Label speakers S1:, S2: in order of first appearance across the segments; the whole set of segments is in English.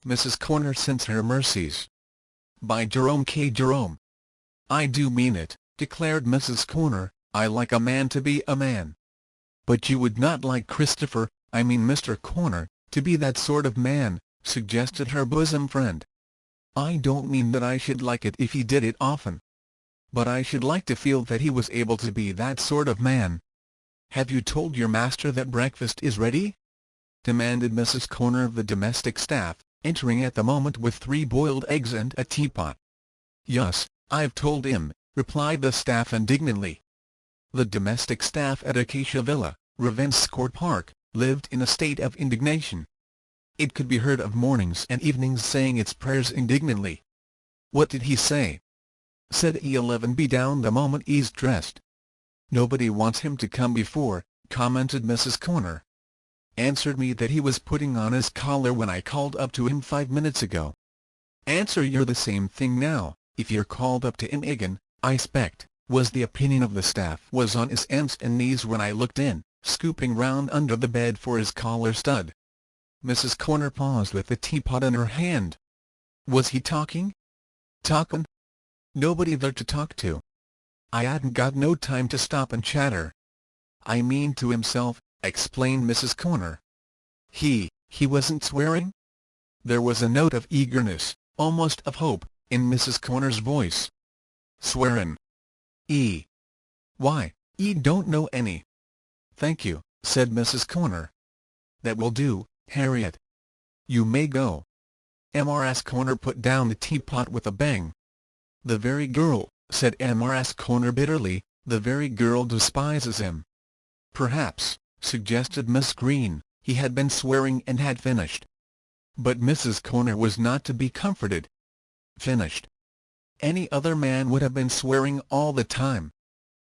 S1: Mrs. Korner sends her mercies. By Jerome K. Jerome. I do mean it, declared Mrs. Korner, I like a man to be a man. But you would not like Christopher, I mean Mr. Korner, to be that sort of man, suggested her bosom friend. I don't mean that I should like it if he did it often. But I should like to feel that he was able to be that sort of man. Have you told your master that breakfast is ready? Demanded Mrs. Korner of the domestic staff, entering at the moment with 3 boiled eggs and a teapot. Yes, I've told him, replied the staff indignantly. The domestic staff at Acacia Villa, Ravenscourt Park, lived in a state of indignation. It could be heard of mornings and evenings saying its prayers indignantly. What did he say? Said he'll be down the moment he's dressed. Nobody wants him to come before, commented Mrs. Korner. Answered me that he was putting on his collar when I called up to him 5 minutes ago. Answer you're the same thing now, if you're called up to him again, I expect, was the opinion of the staff. Was on his hands and knees when I looked in, scooping round under the bed for his collar stud. Mrs. Korner paused with the teapot in her hand. Was he talking? Talkin'? Nobody there to talk to. I hadn't got no time to stop and chatter. I mean to himself, explained Mrs. Korner. He wasn't swearing? There was a note of eagerness, almost of hope, in Mrs. Korner's voice. Swearin'? Why, don't know any. Thank you, said Mrs. Korner. That will do, Harriet. You may go. Mrs. Korner put down the teapot with a bang. The very girl, said Mrs. Korner bitterly, the very girl despises him. Perhaps, suggested Miss Green, he had been swearing and had finished. But Mrs. Korner was not to be comforted. Finished? Any other man would have been swearing all the time.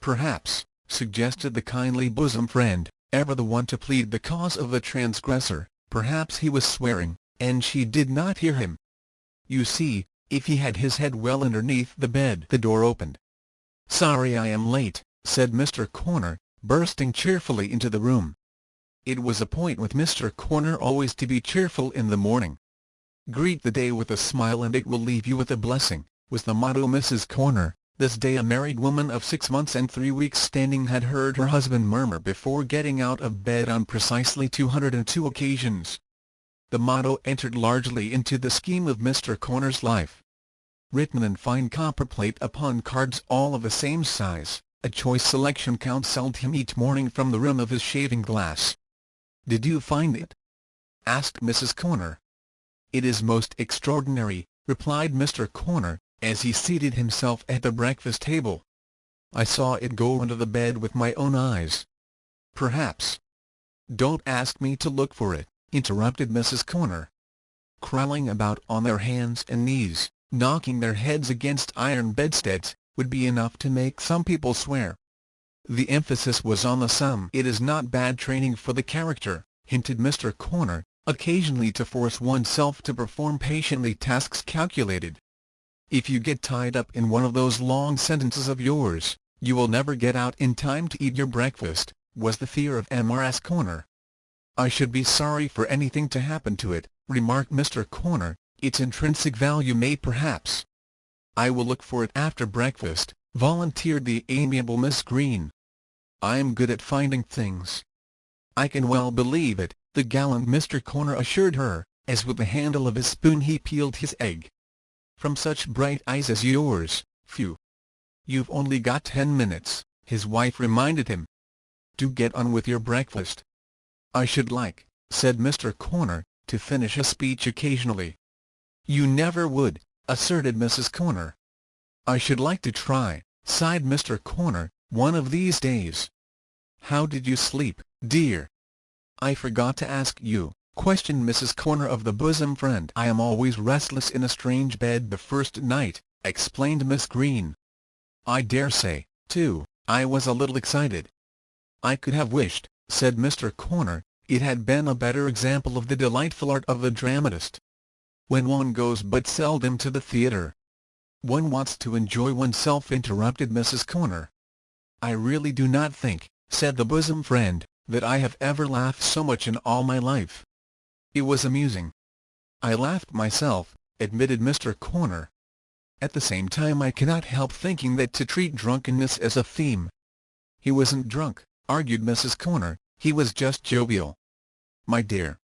S1: Perhaps, suggested the kindly bosom friend, ever the one to plead the cause of the transgressor, perhaps he was swearing, and she did not hear him. You see, if he had his head well underneath the bed. The door opened. Sorry I am late, said Mr. Korner, bursting cheerfully into the room. It was a point with Mr. Korner always to be cheerful in the morning. Greet the day with a smile and it will leave you with a blessing, was the motto Mrs. Korner. This day a married woman of 6 months and 3 weeks standing had heard her husband murmur before getting out of bed on precisely 202 occasions. The motto entered largely into the scheme of Mr. Korner's life. Written in fine copperplate upon cards all of the same size, a choice selection counselled him each morning from the rim of his shaving glass. Did you find it? asked Mrs. Korner. It is most extraordinary, replied Mr. Korner, as he seated himself at the breakfast table. I saw it go under the bed with my own eyes. Perhaps. Don't ask me to look for it, interrupted Mrs. Korner. Crawling about on their hands and knees, knocking their heads against iron bedsteads, would be enough to make some people swear. The emphasis was on the some. It is not bad training for the character, hinted Mr. Korner, occasionally to force oneself to perform patiently tasks calculated. If you get tied up in one of those long sentences of yours, you will never get out in time to eat your breakfast, was the fear of Mrs. Korner. I should be sorry for anything to happen to it, remarked Mr. Korner, its intrinsic value may perhaps. I will look for it after breakfast, volunteered the amiable Miss Green. I am good at finding things. I can well believe it, the gallant Mr. Korner assured her, as with the handle of his spoon he peeled his egg. From such bright eyes as yours, phew. You've only got 10 minutes, his wife reminded him. Do get on with your breakfast. I should like, said Mr. Korner, to finish a speech occasionally. You never would, asserted Mrs. Korner. I should like to try, sighed Mr. Korner, one of these days. How did you sleep, dear? I forgot to ask you, questioned Mrs. Korner of the bosom friend. I am always restless in a strange bed the first night, explained Miss Green. I dare say, too, I was a little excited. I could have wished, said Mr. Korner, it had been a better example of the delightful art of the dramatist. When one goes but seldom to the theatre, one wants to enjoy oneself, interrupted Mrs. Korner. I really do not think, said the bosom friend, that I have ever laughed so much in all my life. It was amusing. I laughed myself," admitted Mr. Korner. "At the same time I cannot help thinking that to treat drunkenness as a theme—" "He wasn't drunk," argued Mrs. Korner, "he was just jovial." "My dear,"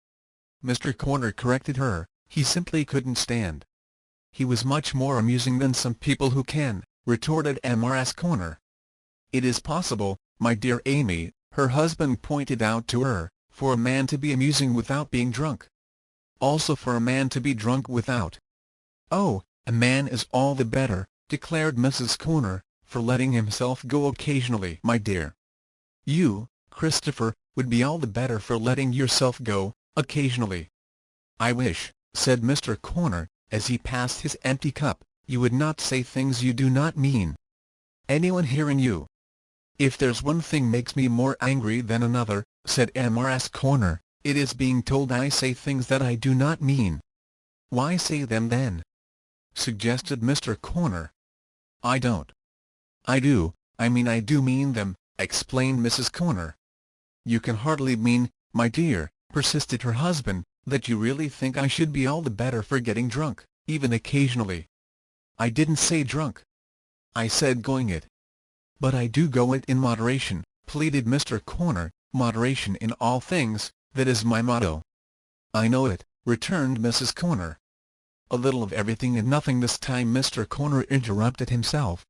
S1: Mr. Korner corrected her, "he simply couldn't stand." "He was much more amusing than some people who can," retorted Mrs. Korner. "It is possible, my dear Amy," her husband pointed out to her, "for a man to be amusing without being drunk. Also for a man to be drunk without." "Oh, a man is all the better," declared Mrs. Korner, "for letting himself go occasionally." "My dear, you, Christopher, would be all the better for letting yourself go, occasionally." "I wish," said Mr. Korner, as he passed his empty cup, "you would not say things you do not mean. Anyone hearing you—" "If there's one thing makes me more angry than another," said Mrs. Korner, "it is being told I say things that I do not mean." "Why say them then?" suggested Mr. Korner. "I don't." "I do, I do mean them," explained Mrs. Korner. "You can hardly mean, my dear," persisted her husband, "that you really think I should be all the better for getting drunk, even occasionally." "I didn't say drunk. I said going it." "But I do go it in moderation," pleaded Mr. Korner, "moderation in all things, that is my motto." "I know it," returned Mrs. Korner. "A little of everything and nothing this time," Mr. Korner interrupted himself.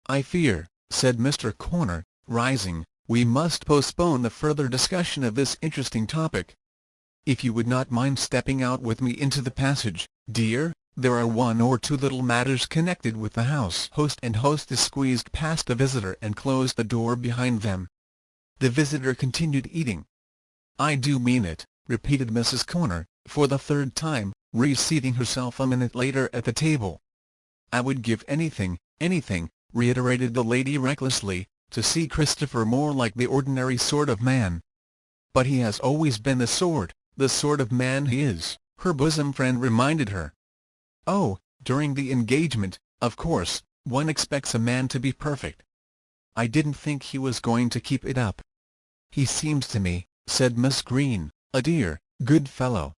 S1: "I fear," said Mr. Korner, rising, "we must postpone the further discussion of this interesting topic. If you would not mind stepping out with me into the passage, dear, there are one or two little matters connected with the house." Host and hostess squeezed past the visitor and closed the door behind them. The visitor continued eating. "I do mean it," repeated Mrs. Korner, for the third time, reseating herself a minute later at the table. "I would give anything, anything," reiterated the lady recklessly, "to see Christopher more like the ordinary sort of man." "But he has always been the sort of man he is," her bosom friend reminded her. "Oh, during the engagement, of course, one expects a man to be perfect. I didn't think he was going to keep it up." "He seems to me," said Miss Green, "a dear, good fellow."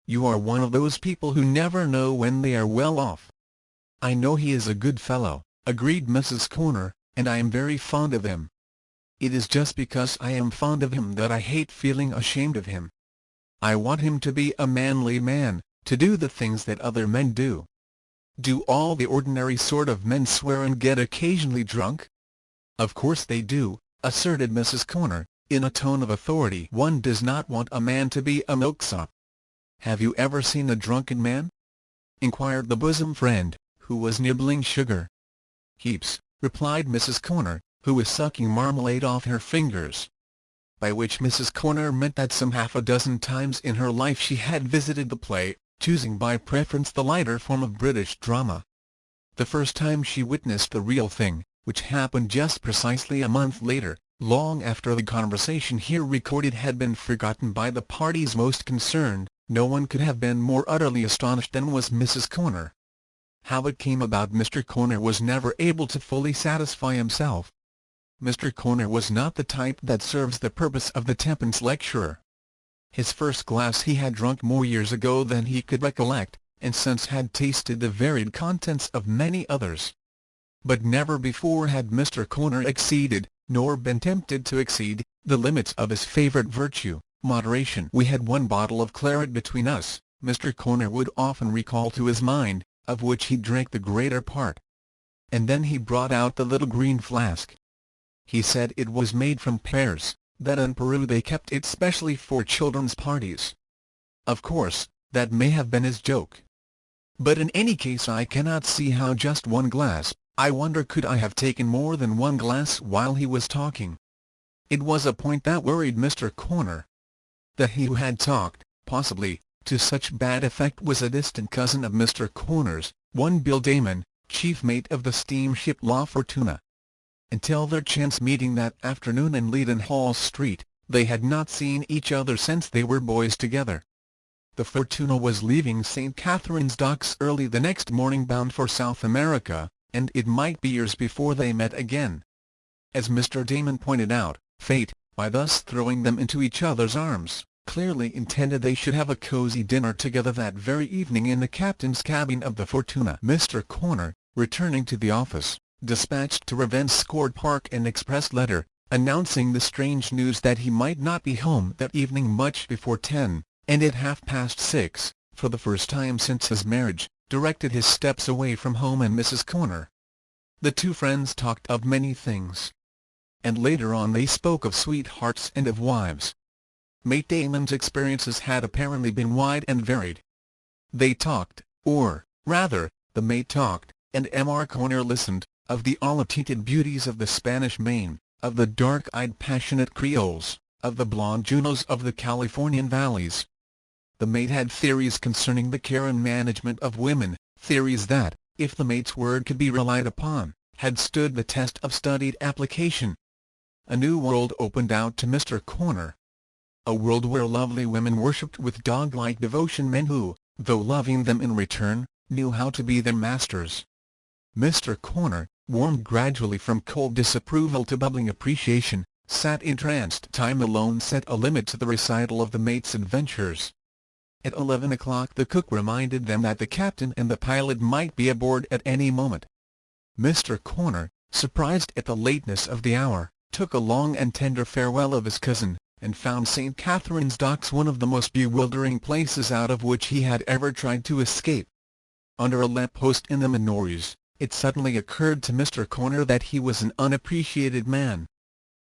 S1: "You are one of those people who never know when they are well off." "I know he is a good fellow," agreed Mrs. Korner, "and I am very fond of him. It is just because I am fond of him that I hate feeling ashamed of him. I want him to be a manly man, to do the things that other men do." "Do all the ordinary sort of men swear and get occasionally drunk?" "Of course they do," asserted Mrs. Korner, in a tone of authority. "One does not want a man to be a milksop." "Have you ever seen a drunken man?" inquired the bosom friend, who was nibbling sugar. "Heaps," replied Mrs. Korner, who was sucking marmalade off her fingers. By which Mrs. Korner meant that some half a dozen times in her life she had visited the play, choosing by preference the lighter form of British drama. The first time she witnessed the real thing, which happened just precisely a month later, long after the conversation here recorded had been forgotten by the parties most concerned, no one could have been more utterly astonished than was Mrs. Korner. How it came about Mr. Korner was never able to fully satisfy himself. Mr. Korner was not the type that serves the purpose of the Tempence lecturer. His first glass he had drunk more years ago than he could recollect, and since had tasted the varied contents of many others. But never before had Mr. Korner exceeded, nor been tempted to exceed, the limits of his favourite virtue, moderation. "We had one bottle of claret between us," Mr. Korner would often recall to his mind, "of which he drank the greater part. And then he brought out the little green flask. He said it was made from pears, that in Peru they kept it specially for children's parties. Of course, that may have been his joke. But in any case I cannot see how just one glass, I wonder could I have taken more than one glass while he was talking." It was a point that worried Mr. Korner. That he who had talked, possibly, to such bad effect was a distant cousin of Mr. Korner's, one Bill Damon, chief mate of the steamship La Fortuna. Until their chance meeting that afternoon in Leadenhall Street, they had not seen each other since they were boys together. The Fortuna was leaving St. Catherine's Docks early the next morning bound for South America, and it might be years before they met again. As Mr. Damon pointed out, fate, by thus throwing them into each other's arms, clearly intended they should have a cozy dinner together that very evening in the captain's cabin of the Fortuna. Mr. Korner, returning to the office, dispatched to Ravenscourt Park an express letter, announcing the strange news that he might not be home that evening much before 10, and at 6:30, for the first time since his marriage, directed his steps away from home and Mrs. Korner. The two friends talked of many things, and later on they spoke of sweethearts and of wives. Mate Damon's experiences had apparently been wide and varied. They talked, or, rather, the mate talked, and Mr. Korner listened, of the olive-tinted beauties of the Spanish Main, of the dark-eyed passionate Creoles, of the blonde Junos of the Californian valleys. The mate had theories concerning the care and management of women, theories that, if the mate's word could be relied upon, had stood the test of studied application. A new world opened out to Mr. Korner. A world where lovely women worshipped with dog-like devotion men who, though loving them in return, knew how to be their masters. Mr. Korner, warmed gradually from cold disapproval to bubbling appreciation, sat entranced. Time alone set a limit to the recital of the mate's adventures. At 11 o'clock the cook reminded them that the captain and the pilot might be aboard at any moment. Mr. Korner, surprised at the lateness of the hour, took a long and tender farewell of his cousin, and found St. Catherine's Docks one of the most bewildering places out of which he had ever tried to escape. Under a lamp-post in the Minories, it suddenly occurred to Mr. Korner that he was an unappreciated man.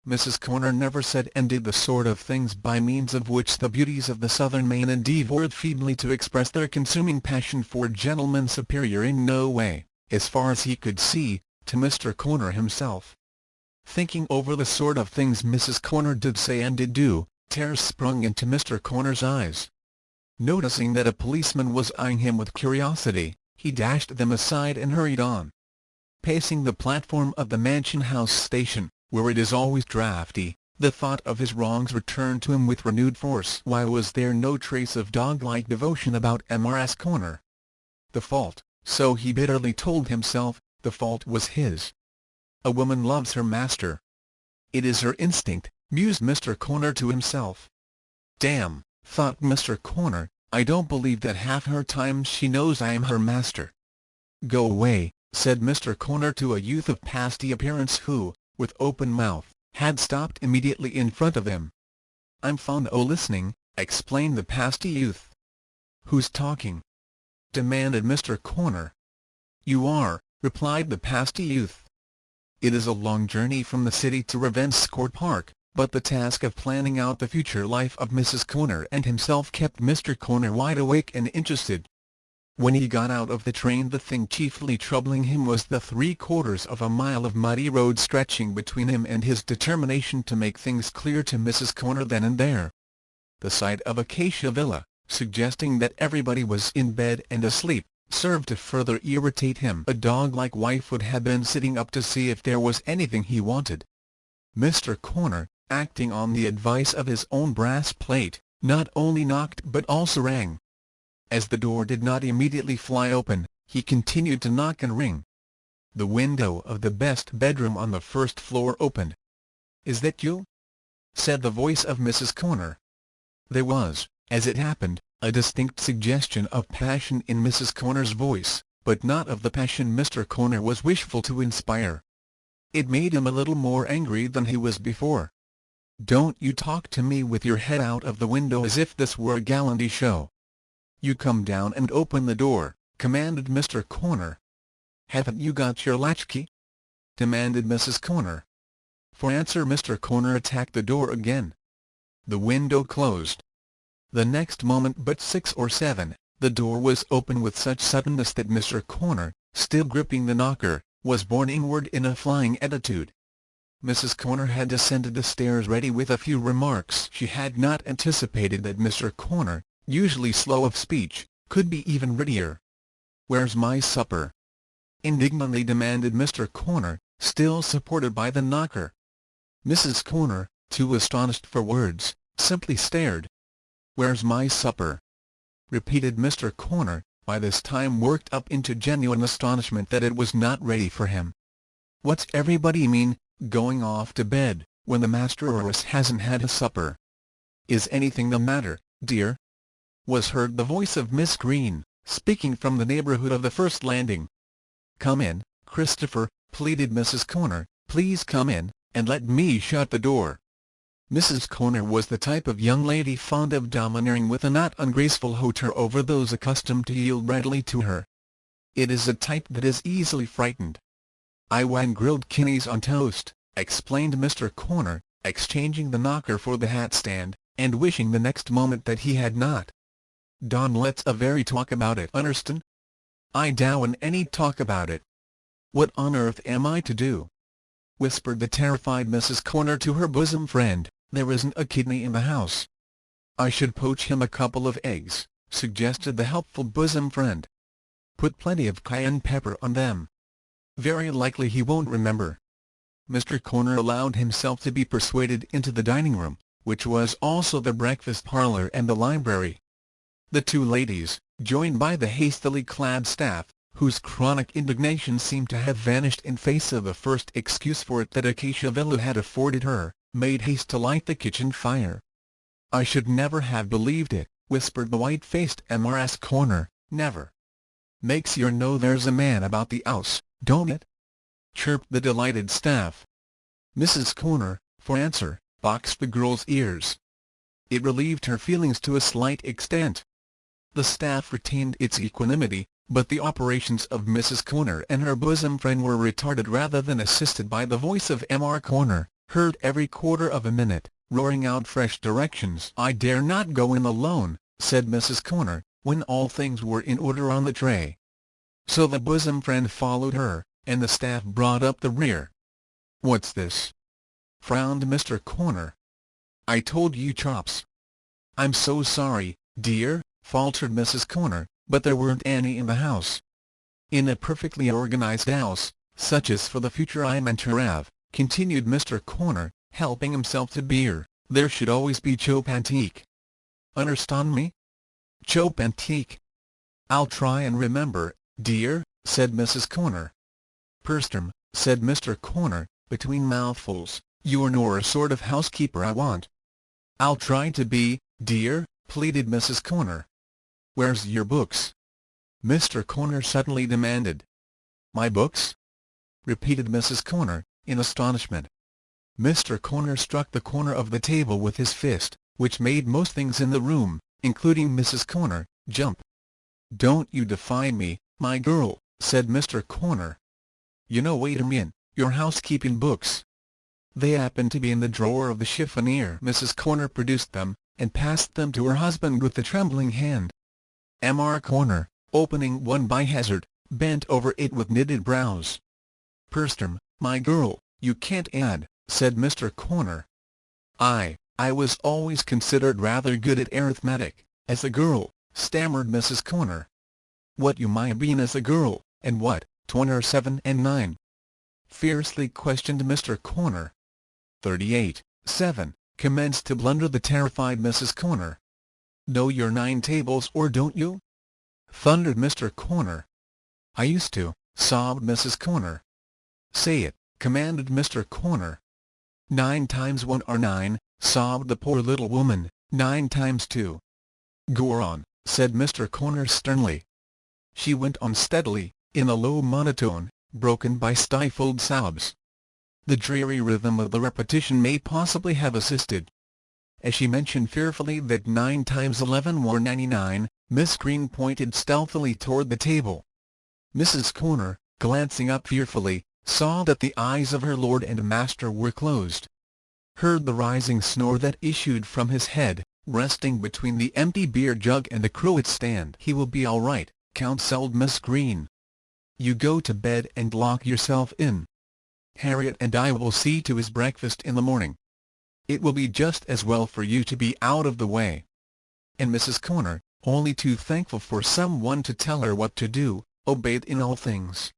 S1: Mrs. Korner never said and did the sort of things by means of which the beauties of the southern Main endeavoured feebly to express their consuming passion for gentlemen superior in no way, as far as he could see, to Mr. Korner himself. Thinking over the sort of things Mrs. Korner did say and did do, tears sprung into Mr. Korner's eyes. Noticing that a policeman was eyeing him with curiosity, he dashed them aside and hurried on. Pacing the platform of the Mansion House station, where it is always draughty, the thought of his wrongs returned to him with renewed force. Why was there no trace of dog-like devotion about Mrs. Korner? The fault, so he bitterly told himself, the fault was his. A woman loves her master. It is her instinct, mused Mr. Korner to himself. Damn, thought Mr. Korner, I don't believe that half her time she knows I am her master. Go away, said Mr. Korner to a youth of pasty appearance who, with open mouth, had stopped immediately in front of him. I'm fond o' listening, explained the pasty youth. Who's talking? Demanded Mr. Korner. You are, replied the pasty youth. It is a long journey from the city to Ravenscourt Park, but the task of planning out the future life of Mrs. Korner and himself kept Mr. Korner wide awake and interested. When he got out of the train the thing chiefly troubling him was the 3/4 of a mile of muddy road stretching between him and his determination to make things clear to Mrs. Korner then and there. The sight of Acacia Villa, suggesting that everybody was in bed and asleep, served to further irritate him. A dog-like wife would have been sitting up to see if there was anything he wanted. Mr. Korner, acting on the advice of his own brass plate, not only knocked but also rang. As the door did not immediately fly open, he continued to knock and ring. The window of the best bedroom on the first floor opened. "Is that you?" said the voice of Mrs. Korner. There was, as it happened, a distinct suggestion of passion in Mrs. Korner's voice, but not of the passion Mr. Korner was wishful to inspire. It made him a little more angry than he was before. "Don't you talk to me with your head out of the window as if this were a gallanty show. You come down and open the door," commanded Mr. Korner. "Haven't you got your latchkey?" demanded Mrs. Korner. For answer Mr. Korner attacked the door again. The window closed. The next moment but 6 or 7, the door was opened with such suddenness that Mr. Korner, still gripping the knocker, was borne inward in a flying attitude. Mrs. Korner had descended the stairs ready with a few remarks. She had not anticipated that Mr. Korner, usually slow of speech, could be even readier. "Where's my supper?" indignantly demanded Mr. Korner, still supported by the knocker. Mrs. Korner, too astonished for words, simply stared. "Where's my supper?" repeated Mr. Korner, by this time worked up into genuine astonishment that it was not ready for him. "What's everybody mean, going off to bed, when the master or us hasn't had his supper?" "Is anything the matter, dear?" was heard the voice of Miss Green, speaking from the neighbourhood of the first landing. "Come in, Christopher," pleaded Mrs. Korner, "please come in, and let me shut the door." Mrs. Korner was the type of young lady fond of domineering with a not ungraceful hauteur over those accustomed to yield readily to her. It is a type that is easily frightened. "I want grilled kidneys on toast," explained Mr. Korner, exchanging the knocker for the hat stand, and wishing the next moment that he had not. "Don, let's a very talk about it, understand? I down any talk about it." "What on earth am I to do?" whispered the terrified Mrs. Korner to her bosom friend. "There isn't a kidney in the house." "I should poach him a couple of eggs," suggested the helpful bosom friend. "Put plenty of cayenne pepper on them. Very likely he won't remember." Mr. Korner allowed himself to be persuaded into the dining room, which was also the breakfast parlour and the library. The two ladies, joined by the hastily clad staff, whose chronic indignation seemed to have vanished in face of the first excuse for it that Acacia Villa had afforded her, made haste to light the kitchen fire. "I should never have believed it," whispered the white-faced Mrs. Korner, "never." "Makes yer know there's a man about the 'ouse, don't it?" chirped the delighted staff. Mrs. Korner, for answer, boxed the girl's ears. It relieved her feelings to a slight extent. The staff retained its equanimity, but the operations of Mrs. Korner and her bosom friend were retarded rather than assisted by the voice of Mr. Korner, heard every quarter of a minute, roaring out fresh directions. "I dare not go in alone," said Mrs. Korner, when all things were in order on the tray. So the bosom friend followed her, and the staff brought up the rear. "What's this?" frowned Mr. Korner. "I told you chops." "I'm so sorry, dear," faltered Mrs. Korner, "but there weren't any in the house." "In a perfectly organized house, such as for the future I meant to have," continued Mr. Korner, helping himself to beer, "there should always be chop antique. Understand me? Chop antique." "I'll try and remember, dear," said Mrs. Korner. "Perstrom," said Mr. Korner, between mouthfuls, "you're nor a sort of housekeeper I want." "I'll try to be, dear," pleaded Mrs. Korner. "Where's your books?" Mr. Korner suddenly demanded. "My books?" repeated Mrs. Korner, in astonishment. Mr. Korner struck the corner of the table with his fist, which made most things in the room, including Mrs. Korner, jump. "Don't you defy me, my girl," said Mr. Korner. "You know wait a minute, your housekeeping books." They happened to be in the drawer of the chiffonier. Mrs. Korner produced them, and passed them to her husband with a trembling hand. Mr. Korner, opening one by hazard, bent over it with knitted brows. "Perstrom, my girl, you can't add," said Mr. Korner. I was always considered rather good at arithmetic, as a girl," stammered Mrs. Korner. "What you might been as a girl, and what, 27 and 9? fiercely questioned Mr. Korner. 38, 7, commenced to blunder the terrified Mrs. Korner. "Know your 9 tables or don't you?" thundered Mr. Korner. "I used to," sobbed Mrs. Korner. "Say it," commanded Mr. Korner. 9 times 1 are 9, sobbed the poor little woman. 9 times 2. "Go on," said Mr. Korner sternly. She went on steadily, in a low monotone, broken by stifled sobs. The dreary rhythm of the repetition may possibly have assisted. As she mentioned fearfully that 9 times 11 were 99, Miss Green pointed stealthily toward the table. Mrs. Korner, glancing up fearfully, saw that the eyes of her lord and master were closed. Heard the rising snore that issued from his head, resting between the empty beer jug and the cruet stand. "He will be all right," counselled Miss Green. "You go to bed and lock yourself in. Harriet and I will see to his breakfast in the morning. It will be just as well for you to be out of the way." And Mrs. Korner, only too thankful for some one to tell her what to do, obeyed in all things.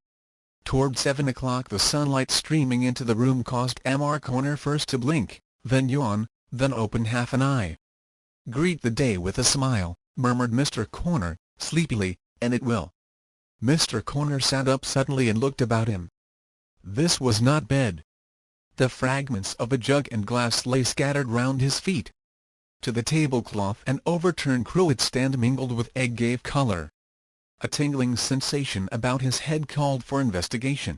S1: Toward 7 o'clock the sunlight streaming into the room caused Mr. Korner first to blink, then yawn, then open half an eye. "Greet the day with a smile," murmured Mr. Korner, sleepily, "and it will." Mr. Korner sat up suddenly and looked about him. This was not bed. The fragments of a jug and glass lay scattered round his feet. to the tablecloth, and overturned cruet stand mingled with egg gave colour. A tingling sensation about his head called for investigation.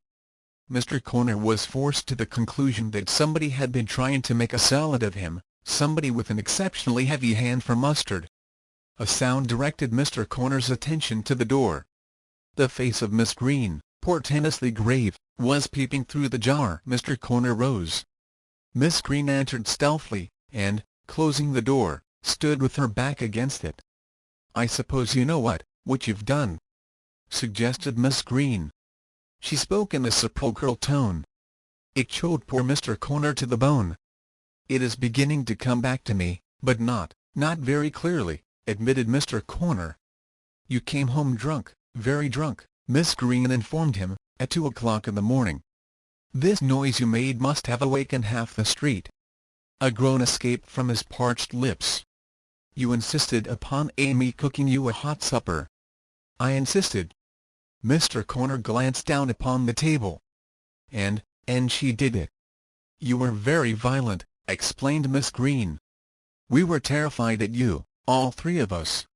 S1: Mr. Korner was forced to the conclusion that somebody had been trying to make a salad of him, somebody with an exceptionally heavy hand for mustard. A sound directed Mr. Korner's attention to the door. The face of Miss Green, portentously grave, was peeping through the jar. Mr. Korner rose. Miss Green entered stealthily, and, closing the door, stood with her back against it. "I suppose you know what you've done?" suggested Miss Green. She spoke in a sepulchral tone. It chilled poor Mr. Korner to the bone. "It is beginning to come back to me, but not very clearly," admitted Mr. Korner. "You came home drunk, very drunk," Miss Green informed him, "at 2 o'clock in the morning. This noise you made must have awakened half the street." A groan escaped from his parched lips. "You insisted upon Amy cooking you a hot supper." "I insisted." Mr. Korner glanced down upon the table. And she did it." "You were very violent," explained Miss Green. "We were terrified at you, all three of us."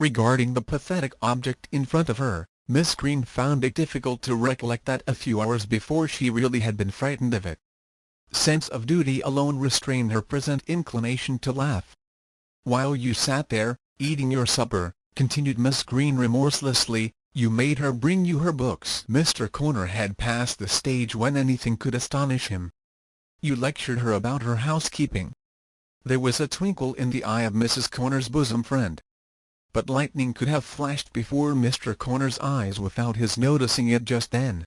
S1: Regarding the pathetic object in front of her, Miss Green found it difficult to recollect that a few hours before she really had been frightened of it. Sense of duty alone restrained her present inclination to laugh. "While you sat there, eating your supper," continued Miss Green remorselessly, "you made her bring you her books." Mr. Korner had passed the stage when anything could astonish him. "You lectured her about her housekeeping." There was a twinkle in the eye of Mrs. Korner's bosom friend. But lightning could have flashed before Mr. Korner's eyes without his noticing it just then.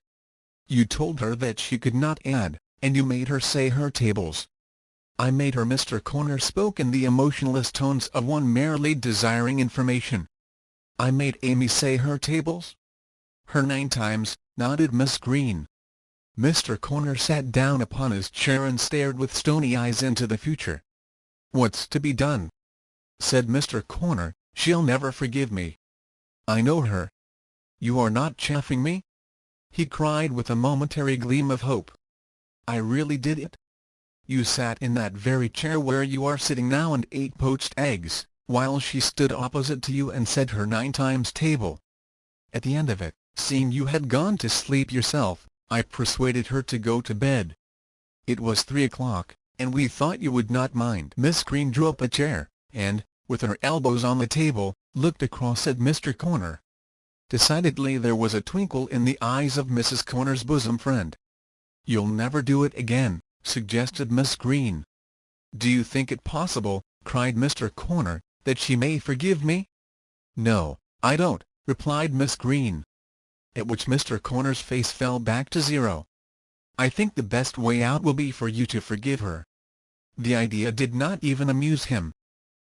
S1: "You told her that she could not add, and you made her say her tables." "I made her." Mr. Korner spoke in the emotionless tones of one merely desiring information. "I made Amy say her tables?" "Her 9 times," nodded Miss Green. Mr. Korner sat down upon his chair and stared with stony eyes into the future. "What's to be done?" said Mr. Korner. "She'll never forgive me. I know her." "You are not chaffing me?" he cried with a momentary gleam of hope. "I really did it. You sat in that very chair where you are sitting now and ate poached eggs, while she stood opposite to you and said her 9 times table. At the end of it, seeing you had gone to sleep yourself, I persuaded her to go to bed. It was 3 o'clock, and we thought you would not mind." Miss Green drew up a chair, and, with her elbows on the table, looked across at Mr. Korner. Decidedly there was a twinkle in the eyes of Mrs. Korner's bosom friend. "You'll never do it again," suggested Miss Green. "Do you think it possible," cried Mr. Korner, "that she may forgive me?" "No, I don't," replied Miss Green. At which Mr. Korner's face fell back to 0. "I think the best way out will be for you to forgive her." The idea did not even amuse him.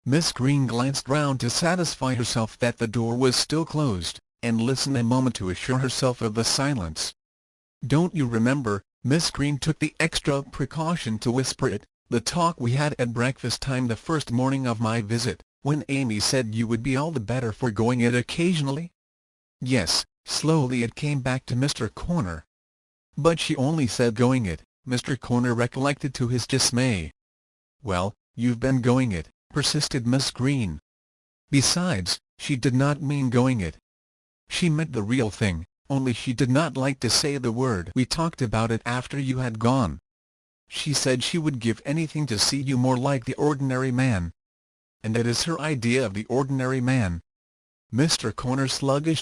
S1: Miss Green glanced round to satisfy herself that the door was still closed, and listened a moment to assure herself of the silence. "Don't you remember," Miss Green took the extra precaution to whisper it, "the talk we had at breakfast time the first morning of my visit, when Amy said you would be all the better for going it occasionally?" "Yes." Slowly it came back to Mr. Korner. "But she only said going it," Mr. Korner recollected to his dismay. "Well, you've been going it," persisted Miss Green. "Besides, she did not mean going it. She meant the real thing, only she did not like to say the word. We talked about it after you had gone. She said she would give anything to see you more like the ordinary man." "And that is her idea of the ordinary man?" Mr. Korner's sluggish